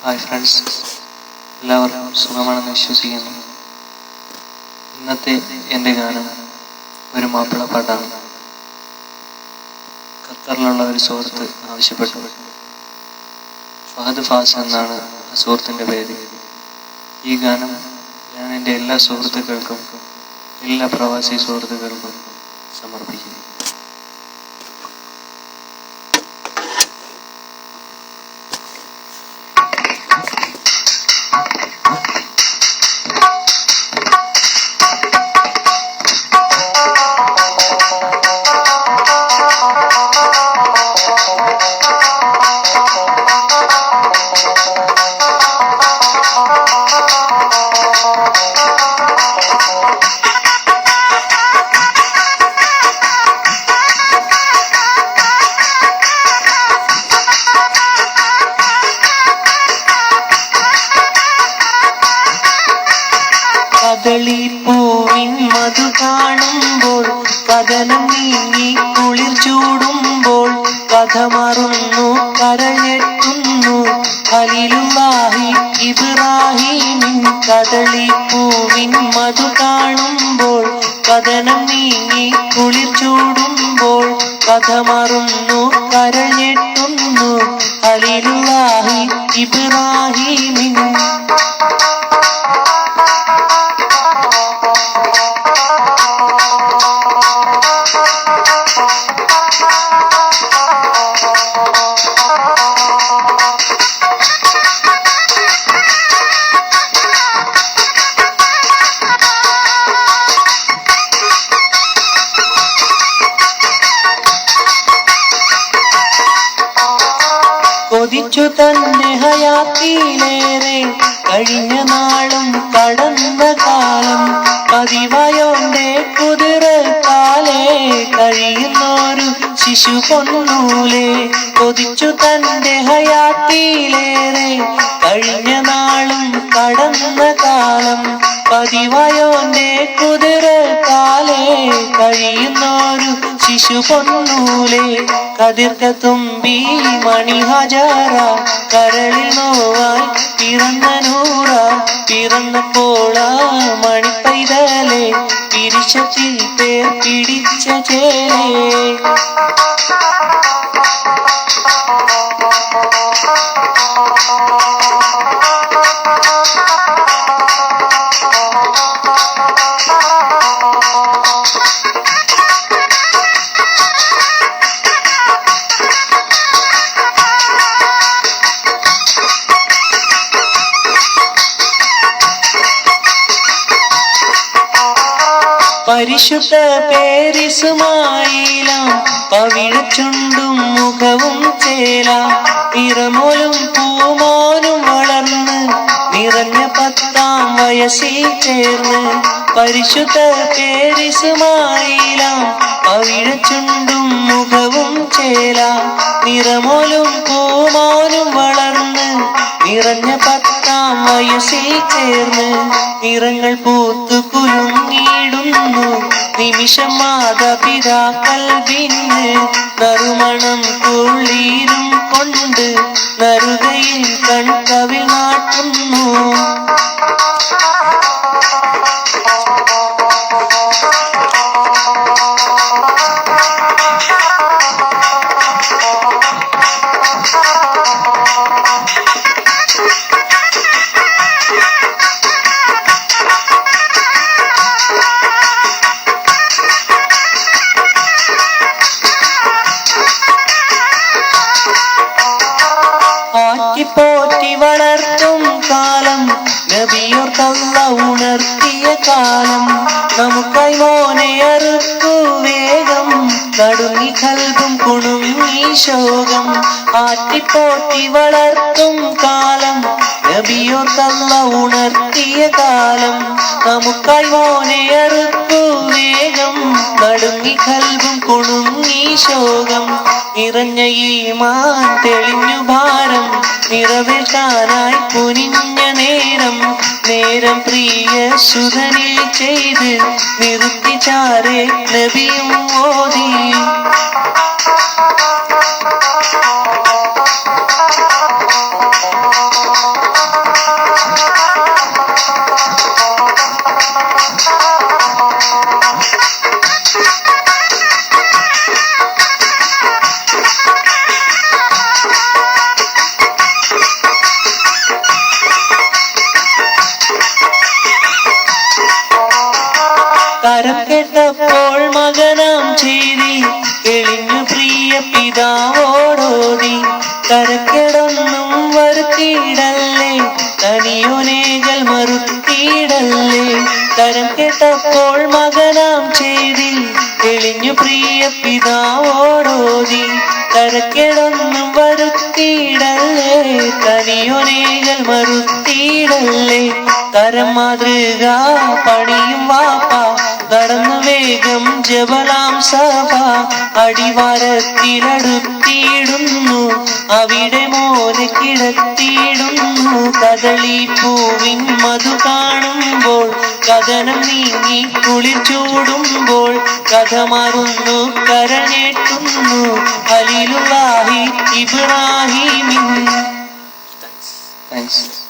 Hi friends, എല്ലാവർക്കും സുഖമാണെന്ന് വിശ്വസിക്കുന്നു. ഇന്നത്തെ എൻ്റെ ഗാനം ഒരു മാപ്പിളപ്പാട്ടാണ്. ഖത്തറിലുള്ള ഒരു സുഹൃത്ത് ആവശ്യപ്പെട്ടു. ഫഹദ് ഫാസ് എന്നാണ് ആ സുഹൃത്തിൻ്റെ പേര്. ഈ ഗാനം ഞാൻ എൻ്റെ എല്ലാ സുഹൃത്തുക്കൾക്കും, എല്ലാ പ്രവാസി സുഹൃത്തുക്കൾക്കും സമർപ്പിക്കുന്നു. കദളിപ്പൂവിൻ മധു കാണുമ്പോൾ കഥനം നീങ്ങി കുളിർ ചൂടുമ്പോൾ കഥ മറന്നു കരഞ്ഞെത്തുന്നു ഖലീലുല്ലാഹി ഇബ്രാഹീമിൻ. കദളിപ്പൂവിൻ മധു കാണുമ്പോൾ കഥനം നീങ്ങി കുളിർ ചൂടുമ്പോൾ കഥ മറന്നു കരഞ്ഞെത്തുന്നു ഖലീലുല്ലാഹി ഇബ്രാഹീമിൻ. കൊതിച്ചു തന്റെ ഹയാത്തിലേറെ കഴിഞ്ഞ നാളും കടന്ന കാലം പതിവായോന്റെ കുതിരക്കാലേ കഴിയുന്നൊരു ശിശു പൊന്നൂലേ. കൊതിച്ചു തന്റെ ഹയാത്തിലേറെ കഴിഞ്ഞ നാളും കടന്ന കാലം പതിവായോന്റെ കുതിരക്കാലേ കഴിയുന്നൊരു ശിശു പൊന്നൂലേ. കതിർക്ക തുമ്പി മണി ഹജാര കരളിൽ നോവായി പിറന്ന നൂറ പിറന്നപ്പോൾ മണി പൈതലേ പിരിശത്തിൽ പേർ പിടിച്ച ചേലേ. പരിശുദ്ധ പേരിസുമായിലാം പവിഴച്ചുണ്ടും മുഖവും ചേലാം നിറമോലും പൂമോനും വളർന്ന് നിറഞ്ഞ 10-ാം വയസ്സിൽ ചേർന്ന്. പരിശുദ്ധ പേരിസുമായിലാം പവിഴച്ചുണ്ടും മുഖവും ചേലാം നിറമോലും പൂമോനും വളർന്ന് നിറഞ്ഞ 10-ാം വയസ്സിൽ ചേർന്ന്. നിറങ്ങൾ പൂത്തു കുലുങ്ങിയിടുന്നു നിമിഷം മാതാപിതാക്കൾ പിന്നെ നറുമണം തുള്ളീരും കൊണ്ട് നറുകയിൽ കൺകവിൽ നാട്ടുന്നു. പോറ്റി വളർത്തും കാലം നബിയോർക്കല്ല ഉണർത്തിയ കാലം നമുക്കായി മോനെ അറുക്കു വേഗം നടുങ്ങി കൽബും കുണുങ്ങി ശോകം. ആറ്റിപ്പോറ്റി വളർത്തും കാലം നബിയോർക്കല്ല ഉണർത്തിയ കാലം നമുക്കായി മോനെ അറുക്കു വേഗം നടുങ്ങി കൽബും കുണുങ്ങി ശോകം. നിറഞ്ഞ ഈമാൻ തെളിഞ്ഞു ഭാരം നിറവേൽക്കാനായി കുനിഞ്ഞ നേരം നേരം പ്രിയ സുധനിൽ ചെയ്ത് നിർത്തി ചാരെ നബിയും ഓതി. വരുത്തിയിടല്ലേ, തനിയോനേകൽ മറുത്തിയിടല്ലേ. തരം കേട്ടപ്പോൾ മകനാം ചെയ്തിൽ തെളിഞ്ഞു പ്രിയ പിതാവോടോതി. തരക്കേടൊന്നും വരുത്തിയിടല്ലേ, തനിയോനേകൽ മറുത്തിയിടല്ലേ. തരം മാതൃക പണിയും വാപ്പ, കടന്നു വേഗം ജബലാം സഭ. അടിവാരത്തിലടുത്തിയിടുന്നു, അവിടെ മോനെ കിടത്തിയിടുന്നു. കദളി പൂവിൻ മധു കാണുമ്പോൾ കഥനം നീങ്ങി കുളിർ ചൂടുമ്പോൾ. കഥ മാറുന്നു കരഞ്ഞേറ്റുന്നു ഖലീലുല്ലാഹി ഇബ്രാഹിമിൻ. താങ്ക്സ്.